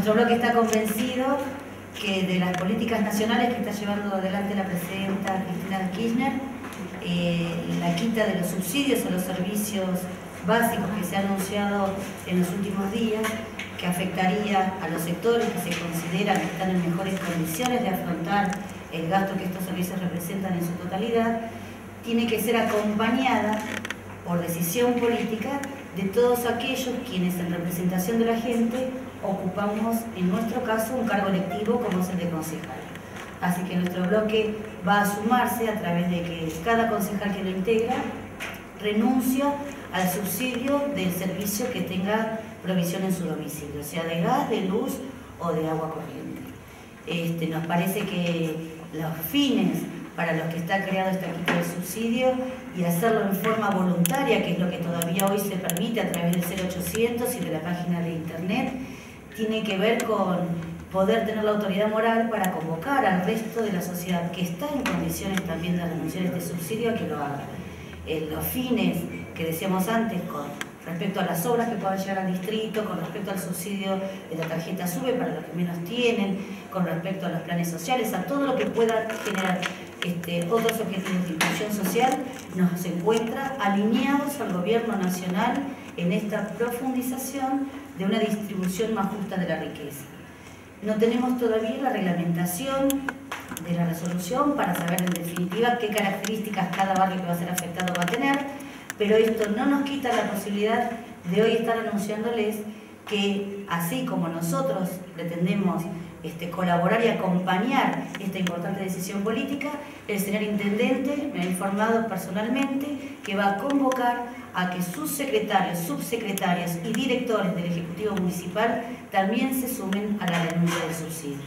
Nuestro bloque está convencido que de las políticas nacionales que está llevando adelante la presidenta Cristina Kirchner, la quita de los subsidios a los servicios básicos que se ha anunciado en los últimos días, que afectaría a los sectores que se consideran que están en mejores condiciones de afrontar el gasto que estos servicios representan en su totalidad, tiene que ser acompañada por decisión política de todos aquellos quienes en representación de la gente ocupamos, en nuestro caso, un cargo electivo como es el de concejal. Así que nuestro bloque va a sumarse a través de que cada concejal que lo integra renuncia al subsidio del servicio que tenga provisión en su domicilio, sea de gas, de luz o de agua corriente. Nos parece que los fines para los que está creado esta quita de subsidio y hacerlo en forma voluntaria, que es lo que todavía hoy se permite a través del 0800 y de la página de internet, tiene que ver con poder tener la autoridad moral para convocar al resto de la sociedad que está en condiciones también de renunciar a este subsidio a que lo haga. Los fines que decíamos antes con respecto a las obras que puedan llegar al distrito, con respecto al subsidio de la tarjeta SUBE para los que menos tienen, con respecto a los planes sociales, a todo lo que pueda generar otros objetivos de inclusión social, nos encuentra alineados al gobierno nacional en esta profundización de una distribución más justa de la riqueza. No tenemos todavía la reglamentación de la resolución para saber en definitiva qué características cada barrio que va a ser afectado va a tener, pero esto no nos quita la posibilidad de hoy estar anunciándoles que así como nosotros pretendemos colaborar y acompañar esta importante decisión política, el señor intendente me ha informado personalmente que va a convocar a que sus secretarios, subsecretarias y directores del Ejecutivo Municipal también se sumen a la denuncia del subsidio.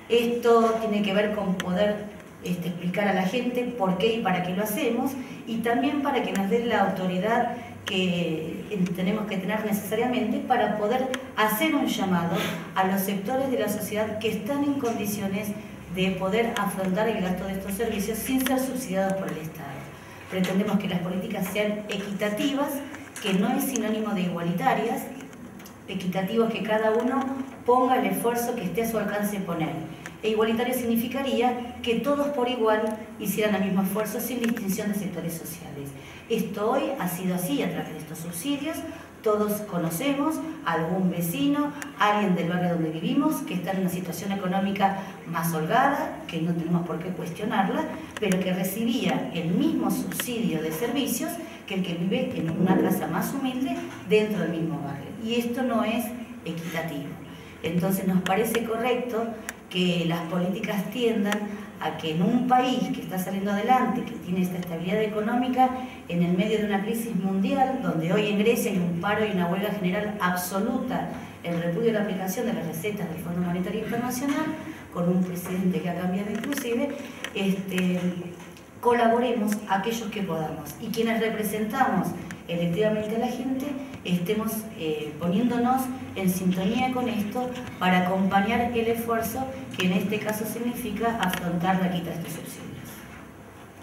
Esto tiene que ver con poder explicar a la gente por qué y para qué lo hacemos, y también para que nos den la autoridad que tenemos que tener necesariamente para poder hacer un llamado a los sectores de la sociedad que están en condiciones de poder afrontar el gasto de estos servicios sin ser subsidiados por el Estado. Pretendemos que las políticas sean equitativas, que no es sinónimo de igualitarias, equitativos que cada uno ponga el esfuerzo que esté a su alcance poner. E igualitario significaría que todos por igual hicieran el mismo esfuerzo sin distinción de sectores sociales. Esto hoy ha sido así a través de estos subsidios. Todos conocemos a algún vecino, alguien del barrio donde vivimos, que está en una situación económica más holgada, que no tenemos por qué cuestionarla, pero que recibía el mismo subsidio de servicios que el que vive en una casa más humilde dentro del mismo barrio. Y esto no es equitativo. Entonces nos parece correcto que las políticas tiendan a que en un país que está saliendo adelante, que tiene esta estabilidad económica, en el medio de una crisis mundial, donde hoy en Grecia hay un paro y una huelga general absoluta, el repudio de la aplicación de las recetas del Fondo Monetario Internacional, con un presidente que ha cambiado inclusive, colaboremos aquellos que podamos. Y quienes representamos electivamente a la gente, estemos poniéndonos en sintonía con esto para acompañar el esfuerzo que en este caso significa afrontar la quita de estos subsidios.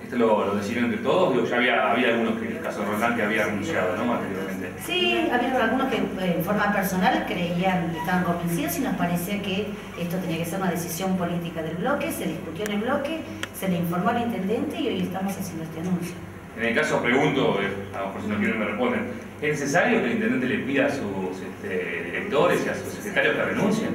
¿Esto lo decidieron entre todos? Digo, ya había algunos que, en el caso de Roldán, que había renunciado, ¿no? Anteriormente. Sí, había algunos que en forma personal creían, estaban convencidos, y nos parecía que esto tenía que ser una decisión política del bloque. Se discutió en el bloque, se le informó al intendente y hoy estamos haciendo este anuncio. En el caso, pregunto, a lo mejor si no quieren me responden, ¿es necesario que el intendente le pida a sus directores y a sus secretarios que renuncien?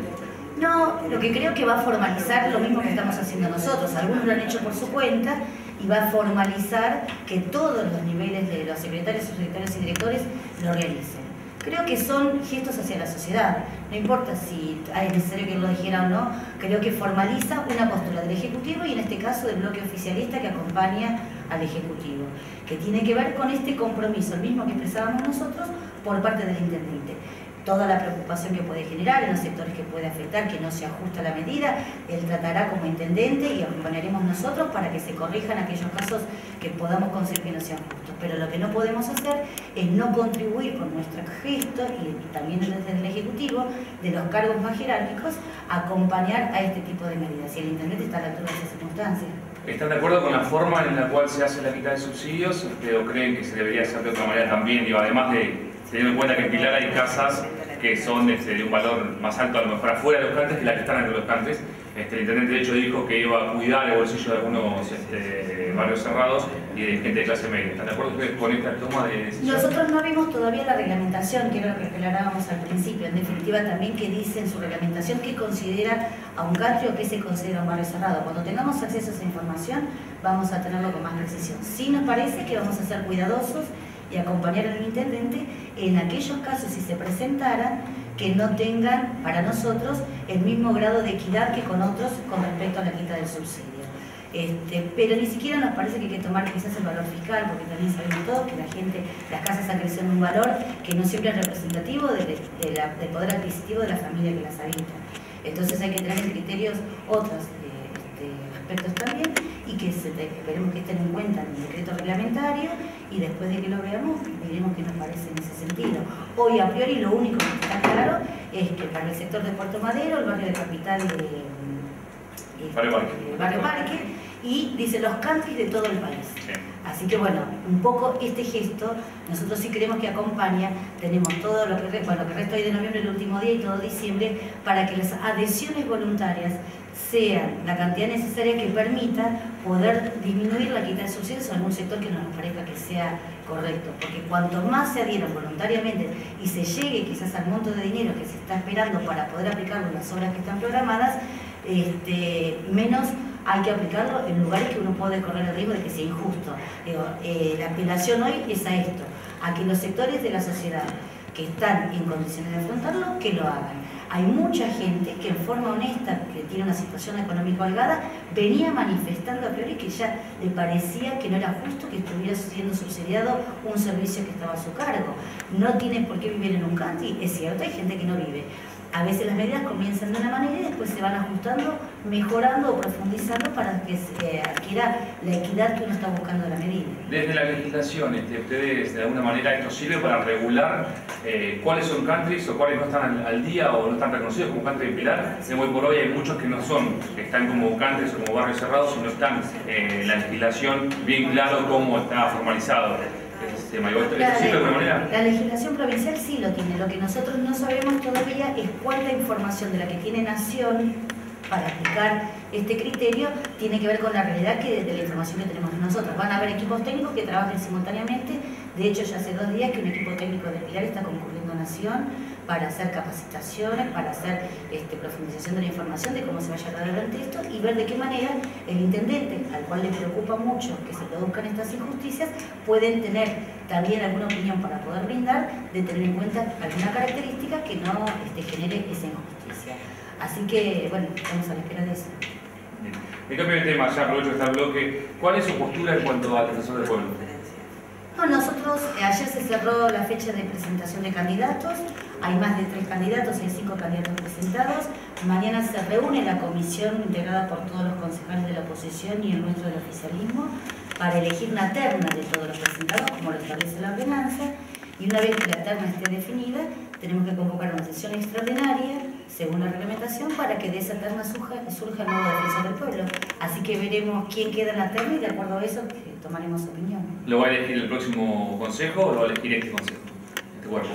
No, lo que creo que va a formalizar lo mismo que estamos haciendo nosotros. Algunos lo han hecho por su cuenta y va a formalizar que todos los niveles de los secretarios, subsecretarios y directores lo realicen. Creo que son gestos hacia la sociedad. No importa si es necesario que lo dijera o no, creo que formaliza una postura del Ejecutivo y en este caso del bloque oficialista que acompaña al Ejecutivo, que tiene que ver con este compromiso, el mismo que expresábamos nosotros, por parte del intendente. Toda la preocupación que puede generar en los sectores que puede afectar, que no se ajusta la medida, él tratará como intendente y acompañaremos nosotros para que se corrijan aquellos casos que podamos conseguir que no sean justos. Pero lo que no podemos hacer es no contribuir con nuestro gesto, y también desde el Ejecutivo, de los cargos más jerárquicos, a acompañar a este tipo de medidas. Y el intendente está a la altura de esas circunstancias. ¿Están de acuerdo con la forma en la cual se hace la quita de subsidios? ¿O creen que se debería hacer de otra manera también? Digo, además de teniendo en cuenta que en Pilar hay casas que son de un valor más alto a lo mejor afuera de los countries que la que están dentro de los countries. El intendente de hecho dijo que iba a cuidar el bolsillo de algunos barrios cerrados y de gente de clase media. ¿Están de acuerdo ustedes con esta toma de decisión? Nosotros no vimos todavía la reglamentación, que era lo que aclarábamos al principio. En definitiva, también que dice en su reglamentación qué considera a un country o qué se considera un barrio cerrado. Cuando tengamos acceso a esa información, vamos a tenerlo con más precisión. Sí nos parece que vamos a ser cuidadosos y acompañar al intendente en aquellos casos, si se presentaran, que no tengan para nosotros el mismo grado de equidad que con otros con respecto a la quita del subsidio. Pero ni siquiera nos parece que hay que tomar quizás el valor fiscal, porque también sabemos todos que las casas han crecido en un valor que no siempre es representativo del poder adquisitivo de la familia que las habita. Entonces hay que tener en criterios otros aspectos también, y que esperemos que estén en cuenta en el decreto reglamentario, y después de que lo veamos, veremos qué nos parece en ese sentido. Hoy a priori lo único que está claro es que para el sector de Puerto Madero, el barrio de Capital Barrio Parque, y dice los countries de todo el país. Sí. Así que bueno, un poco este gesto, nosotros sí creemos que acompaña, tenemos todo lo que resta hoy de noviembre, el último día, y todo diciembre, para que las adhesiones voluntarias sean la cantidad necesaria que permita poder disminuir la quita de subsidios en algún sector que nos parezca que sea correcto. Porque cuanto más se adhieran voluntariamente y se llegue quizás al monto de dinero que se está esperando para poder aplicarlo en las obras que están programadas, menos hay que aplicarlo en lugares que uno puede correr el riesgo de que sea injusto. La apelación hoy es a esto, a que los sectores de la sociedad que están en condiciones de afrontarlo, que lo hagan. Hay mucha gente que en forma honesta, que tiene una situación económica holgada, venía manifestando a priori que ya le parecía que no era justo que estuviera siendo subsidiado un servicio que estaba a su cargo. No tienen por qué vivir en un country, es cierto, hay gente que no vive. A veces las medidas comienzan de una manera y después se van ajustando, mejorando o profundizando para que se adquiera la equidad que uno está buscando de la medida. Desde la legislación, ustedes de alguna manera esto sirve para regular cuáles son countries o cuáles no están al día o no están reconocidos como country de pilar. Hoy por hoy hay muchos que no son, que están como countries o como barrios cerrados y no están en la legislación bien claro cómo está formalizado. La legislación provincial sí lo tiene. Lo que nosotros no sabemos todavía es cuánta información de la que tiene Nación para aplicar este criterio tiene que ver con la realidad de la información que tenemos nosotros. Van a haber equipos técnicos que trabajen simultáneamente. De hecho, ya hace 2 días que un equipo técnico de Pilar está concurriendo a Nación para hacer capacitaciones, para hacer profundización de la información de cómo se va a llevar adelante esto y ver de qué manera el intendente, al cual le preocupa mucho que se produzcan estas injusticias, pueden tener también alguna opinión para poder brindar, de tener en cuenta alguna característica que no genere esa injusticia. Así que, bueno, estamos a la espera de eso. En cambio de tema, ya aprovecho este bloque, ¿cuál es su postura en cuanto al defensor del pueblo? No, nosotros, ayer se cerró la fecha de presentación de candidatos, hay más de 3 candidatos, hay 5 candidatos presentados. Mañana se reúne la comisión integrada por todos los concejales de la oposición y el nuestro del oficialismo para elegir una terna de todos los presentados, como lo establece la ordenanza, y una vez que la terna esté definida, tenemos que convocar una sesión extraordinaria, según la reglamentación, para que de esa terna surja el nuevo defensor del pueblo. Así que veremos quién queda en la terna y de acuerdo a eso tomaremos opinión. ¿Lo va a elegir el próximo consejo o lo va a elegir este consejo, este cuerpo?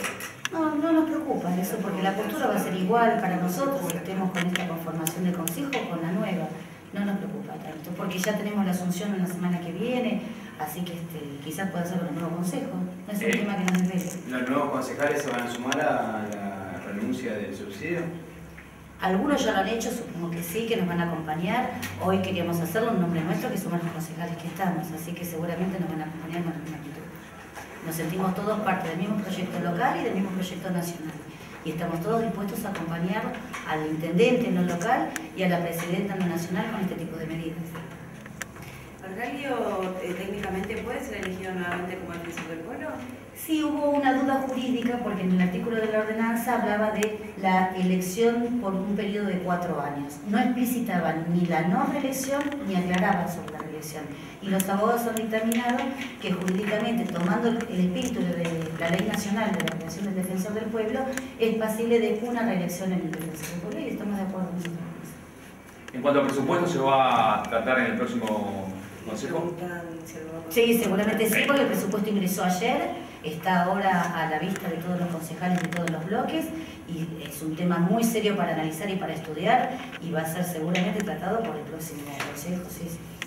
No nos preocupa eso, porque la postura va a ser igual para nosotros, si estemos con esta conformación de consejo o con la nueva. No nos preocupa tanto, porque ya tenemos la asunción en la semana que viene, así que quizás pueda ser un nuevo consejo. No es un tema que nos debe. ¿Los nuevos concejales se van a sumar a la renuncia del subsidio? Algunos ya lo han hecho, supongo que sí, que nos van a acompañar. Hoy queríamos hacerlo en nombre nuestro, que somos los concejales que estamos, así que seguramente nos van a acompañar con alguna actitud. Nos sentimos todos parte del mismo proyecto local y del mismo proyecto nacional. Y estamos todos dispuestos a acompañar al intendente en lo local y a la presidenta en lo nacional con este tipo de medidas. ¿Argalio técnicamente puede ser elegido nuevamente como defensor del pueblo? Sí, hubo una duda jurídica porque en el artículo de la ordenanza hablaba de la elección por un periodo de 4 años. No explicitaba ni la no reelección ni aclaraba sobre la reelección. Y los abogados han dictaminado que jurídicamente, tomando el espíritu de la Ley Nacional de la Creación del Defensor del Pueblo, es pasible de una reelección en el Defensor del Pueblo y estamos de acuerdo con eso. En cuanto al presupuesto, ¿se va a tratar en el próximo consejo? Sí, seguramente sí, porque el presupuesto ingresó ayer está ahora a la vista de todos los concejales de todos los bloques y es un tema muy serio para analizar y para estudiar y va a ser seguramente tratado por el próximo consejo. Sí.